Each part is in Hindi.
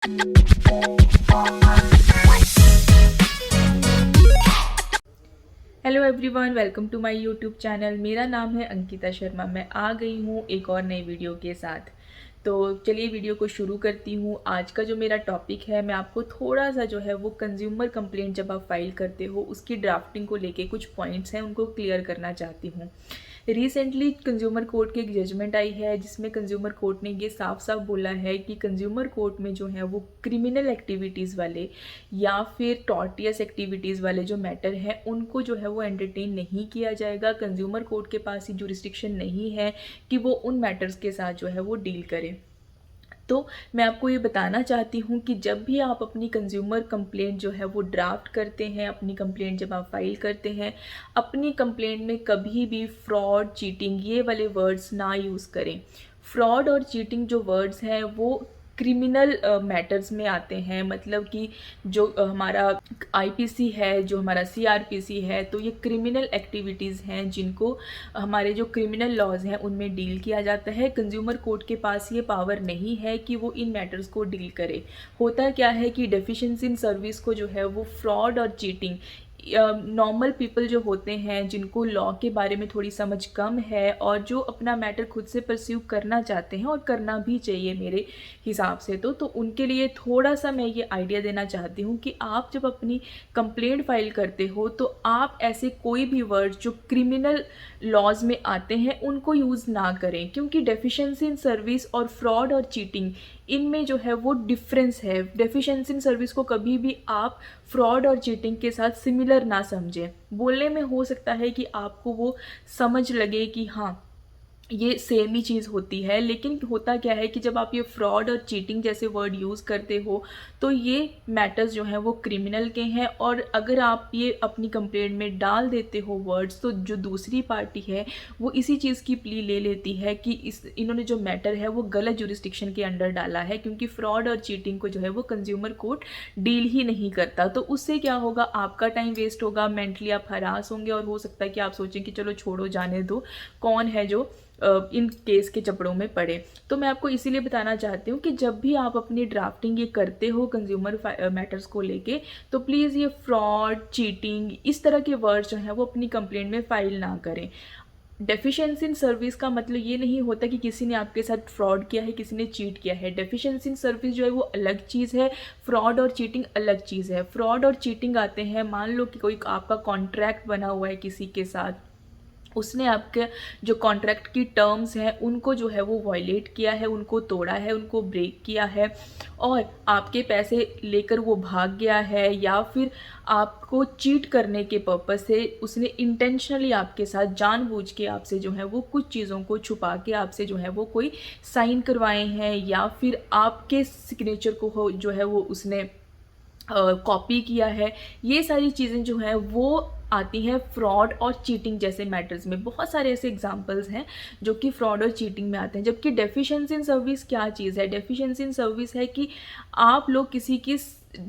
Hello everyone, welcome to my YouTube channel. मेरा नाम है अंकिता शर्मा। मैं आ गई हूँ एक और नई वीडियो के साथ। तो चलिए वीडियो को शुरू करती हूँ। आज का जो मेरा टॉपिक है, मैं आपको थोड़ा सा जो है वो कंज्यूमर कंप्लेंट जब आप फाइल करते हो उसकी ड्राफ्टिंग को लेके कुछ पॉइंट्स हैं उनको क्लियर करना चाहती हूँ। रिसेंटली कंज्यूमर कोर्ट की एक जजमेंट आई है जिसमें कंज्यूमर कोर्ट ने ये साफ साफ बोला है कि कंज्यूमर कोर्ट में जो है वो क्रिमिनल एक्टिविटीज़ वाले या फिर टॉर्टियस एक्टिविटीज़ वाले जो मैटर हैं उनको जो है वो एंटरटेन नहीं किया जाएगा। कंज्यूमर कोर्ट के पास ही जुरिस्डिक्शन नहीं है कि वो उन मैटर्स के साथ जो है वो डील करे। तो मैं आपको ये बताना चाहती हूँ कि जब भी आप अपनी कंज्यूमर कंप्लेंट जो है वो ड्राफ्ट करते हैं, अपनी कंप्लेंट जब आप फाइल करते हैं, अपनी कंप्लेंट में कभी भी फ्रॉड, चीटिंग ये वाले वर्ड्स ना यूज़ करें। फ्रॉड और चीटिंग जो वर्ड्स हैं वो क्रिमिनल मैटर्स में आते हैं। मतलब कि जो हमारा आईपीसी है, जो हमारा सीआरपीसी है, तो ये क्रिमिनल एक्टिविटीज़ हैं जिनको हमारे जो क्रिमिनल लॉज हैं उनमें डील किया जाता है। कंज्यूमर कोर्ट के पास ये पावर नहीं है कि वो इन मैटर्स को डील करे। होता क्या है कि डेफिशिएंसी इन सर्विस को जो है वो फ्रॉड और चीटिंग, नॉर्मल पीपल जो होते हैं जिनको लॉ के बारे में थोड़ी समझ कम है और जो अपना मैटर खुद से परस्यू करना चाहते हैं और करना भी चाहिए मेरे हिसाब से, तो उनके लिए थोड़ा सा मैं ये आइडिया देना चाहती हूँ कि आप जब अपनी कंप्लेंट फाइल करते हो तो आप ऐसे कोई भी वर्ड जो क्रिमिनल लॉज में आते हैं उनको यूज़ ना करें, क्योंकि डेफिशिएंसी इन सर्विस और फ्रॉड और चीटिंग इनमें जो है वो डिफरेंस है। डेफिशिएंसी इन सर्विस को कभी भी आप फ्रॉड और चीटिंग के साथ सिमिलर ना समझें। बोलने में हो सकता है कि आपको वो समझ लगे कि हाँ ये सेम ही चीज़ होती है, लेकिन होता क्या है कि जब आप ये फ्रॉड और चीटिंग जैसे वर्ड यूज़ करते हो तो ये मैटर्स जो हैं वो क्रिमिनल के हैं। और अगर आप ये अपनी कंप्लेंट में डाल देते हो वर्ड्स, तो जो दूसरी पार्टी है वो इसी चीज़ की प्ली ले लेती है कि इन्होंने जो मैटर है वो गलत जुरिस्डिक्शन के अंडर डाला है, क्योंकि फ्रॉड और चीटिंग को जो है वो कंज्यूमर कोर्ट डील ही नहीं करता। तो उससे क्या होगा, आपका टाइम वेस्ट होगा, मेंटली आप हरास होंगे और हो सकता है कि आप सोचें कि चलो छोड़ो, जाने दो, कौन है जो इन केस के चपड़ों में पड़े। तो मैं आपको इसीलिए बताना चाहती हूँ कि जब भी आप अपनी ड्राफ्टिंग ये करते हो कंज्यूमर मैटर्स को लेके, तो प्लीज़ ये फ्रॉड, चीटिंग इस तरह के वर्ड्स जो हैं वो अपनी कंप्लेंट में फाइल ना करें। डेफिशिएंसी इन सर्विस का मतलब ये नहीं होता कि किसी ने आपके साथ फ्रॉड किया है, किसी ने चीट किया है। डेफिशिएंसी इन सर्विस जो है वो अलग चीज़ है, फ्रॉड और चीटिंग अलग चीज़ है। फ्रॉड और चीटिंग आते हैं, मान लो कि कोई आपका कॉन्ट्रैक्ट बना हुआ है किसी के साथ, उसने आपके जो कॉन्ट्रैक्ट की टर्म्स हैं उनको जो है वो वायलेट किया है, उनको तोड़ा है, उनको ब्रेक किया है और आपके पैसे लेकर वो भाग गया है, या फिर आपको चीट करने के पर्पस से उसने इंटेंशनली आपके साथ जानबूझ के आपसे जो है वो कुछ चीज़ों को छुपा के आपसे जो है वो कोई साइन करवाए हैं, या फिर आपके सिग्नेचर को जो है वो उसने कॉपी किया है। ये सारी चीज़ें जो हैं वो आती हैं फ्रॉड और चीटिंग जैसे मैटर्स में। बहुत सारे ऐसे एग्जांपल्स हैं जो कि फ्रॉड और चीटिंग में आते हैं। जबकि डेफिशिएंसी इन सर्विस क्या चीज़ है? डेफिशिएंसी इन सर्विस है कि आप लोग किसी की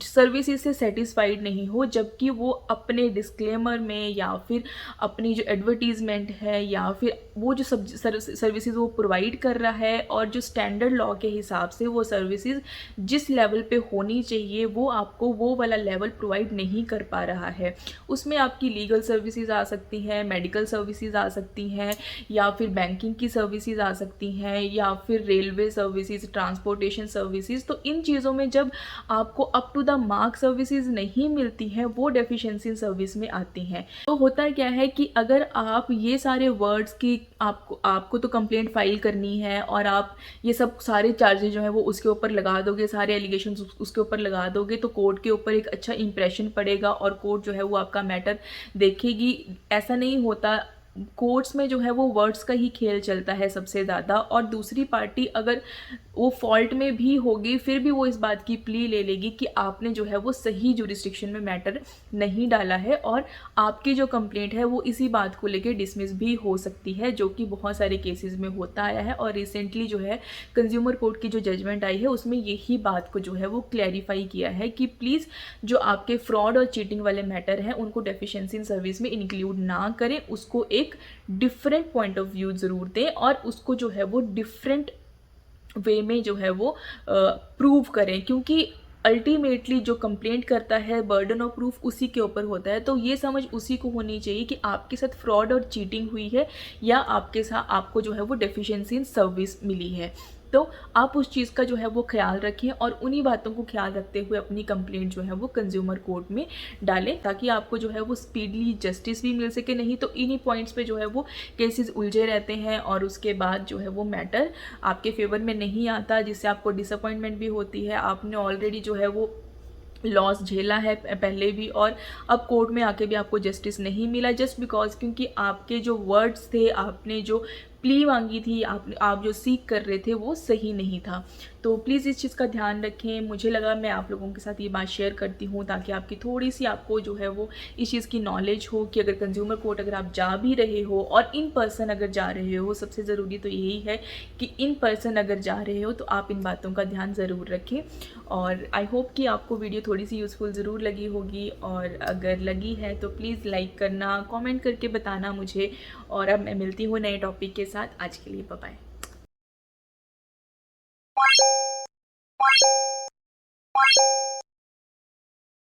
सर्विसेज से सेटिस्फाइड नहीं हो, जबकि वो अपने डिस्क्लेमर में या फिर अपनी जो एडवर्टीज़मेंट है या फिर वो जो सर्विसेज वो प्रोवाइड कर रहा है और जो स्टैंडर्ड लॉ के हिसाब से वो सर्विसेज जिस लेवल पे होनी चाहिए वो आपको वो वाला लेवल प्रोवाइड नहीं कर पा रहा है। उसमें आपकी लीगल सर्विसेज आ सकती हैं, मेडिकल सर्विसेज आ सकती हैं, या फिर बैंकिंग की सर्विसेज आ सकती हैं, या फिर रेलवे सर्विसेज, ट्रांसपोर्टेशन सर्विसेज। तो इन चीज़ों में जब आपको up to the mark services नहीं मिलती हैं, वो डेफिशिएंसी सर्विस में आती हैं। तो होता क्या है कि अगर आप ये सारे वर्ड्स की आपको तो कंप्लेंट फाइल करनी है और आप ये सब सारे चार्जेस जो है वो उसके ऊपर लगा दोगे, सारे एलिगेशंस उसके ऊपर लगा दोगे, तो कोर्ट के ऊपर एक अच्छा इंप्रेशन पड़ेगा और कोर्ट जो है वो आपका मैटर देखेगी। ऐसा नहीं होता, कोर्ट्स में जो है वो वर्ड्स का ही खेल चलता है सबसे ज़्यादा। और दूसरी पार्टी अगर वो फॉल्ट में भी होगी फिर भी वो इस बात की प्ली ले लेगी कि आपने जो है वो सही जुरिस्डिक्शन में मैटर नहीं डाला है, और आपकी जो कंप्लेंट है वो इसी बात को लेकर डिसमिस भी हो सकती है, जो कि बहुत सारे केसेस में होता आया है। और रिसेंटली जो है कंज्यूमर कोर्ट की जो जजमेंट आई है उसमें यही बात को जो है वो क्लैरिफाई किया है कि प्लीज़ जो आपके फ्रॉड और चीटिंग वाले मैटर हैं उनको डेफिशिएंसी इन सर्विस में इंक्लूड ना करें, उसको एक डिफरेंट पॉइंट ऑफ व्यू ज़रूर दें और उसको जो है वो डिफरेंट वे में जो है वो प्रूव करें, क्योंकि अल्टीमेटली जो कंप्लेंट करता है बर्डन ऑफ प्रूफ उसी के ऊपर होता है। तो ये समझ उसी को होनी चाहिए कि आपके साथ फ्रॉड और चीटिंग हुई है या आपके साथ आपको जो है वो डेफिशिएंसी इन सर्विस मिली है। तो आप उस चीज़ का जो है वो ख्याल रखें और उन्हीं बातों को ख्याल रखते हुए अपनी कंप्लेंट जो है वो कंज्यूमर कोर्ट में डालें, ताकि आपको जो है वो स्पीडली जस्टिस भी मिल सके। नहीं तो इन्हीं पॉइंट्स पे जो है वो केसेस उलझे रहते हैं और उसके बाद जो है वो मैटर आपके फेवर में नहीं आता, जिससे आपको डिसअपॉइंटमेंट भी होती है। आपने ऑलरेडी जो है वो लॉस झेला है पहले भी, और अब कोर्ट में आके भी आपको जस्टिस नहीं मिला, जस्ट बिकॉज क्योंकि आपके जो वर्ड्स थे, आपने जो प्ली मांगी थी, आप जो सीख कर रहे थे वो सही नहीं था। तो प्लीज़ इस चीज़ का ध्यान रखें। मुझे लगा मैं आप लोगों के साथ ये बात शेयर करती हूँ ताकि आपकी थोड़ी सी आपको जो है वो इस चीज़ की नॉलेज हो कि अगर कंज्यूमर कोर्ट अगर आप जा भी रहे हो और इन पर्सन अगर जा रहे हो, सबसे ज़रूरी तो यही है कि इन पर्सन अगर जा रहे हो तो आप इन बातों का ध्यान ज़रूर रखें। और आई होप कि आपको वीडियो थोड़ी सी यूज़फुल ज़रूर लगी होगी, और अगर लगी है तो प्लीज़ लाइक करना, कमेंट करके बताना मुझे। और अब मैं मिलती हूँ नए टॉपिक के साथ। आज के लिए बाय बाय।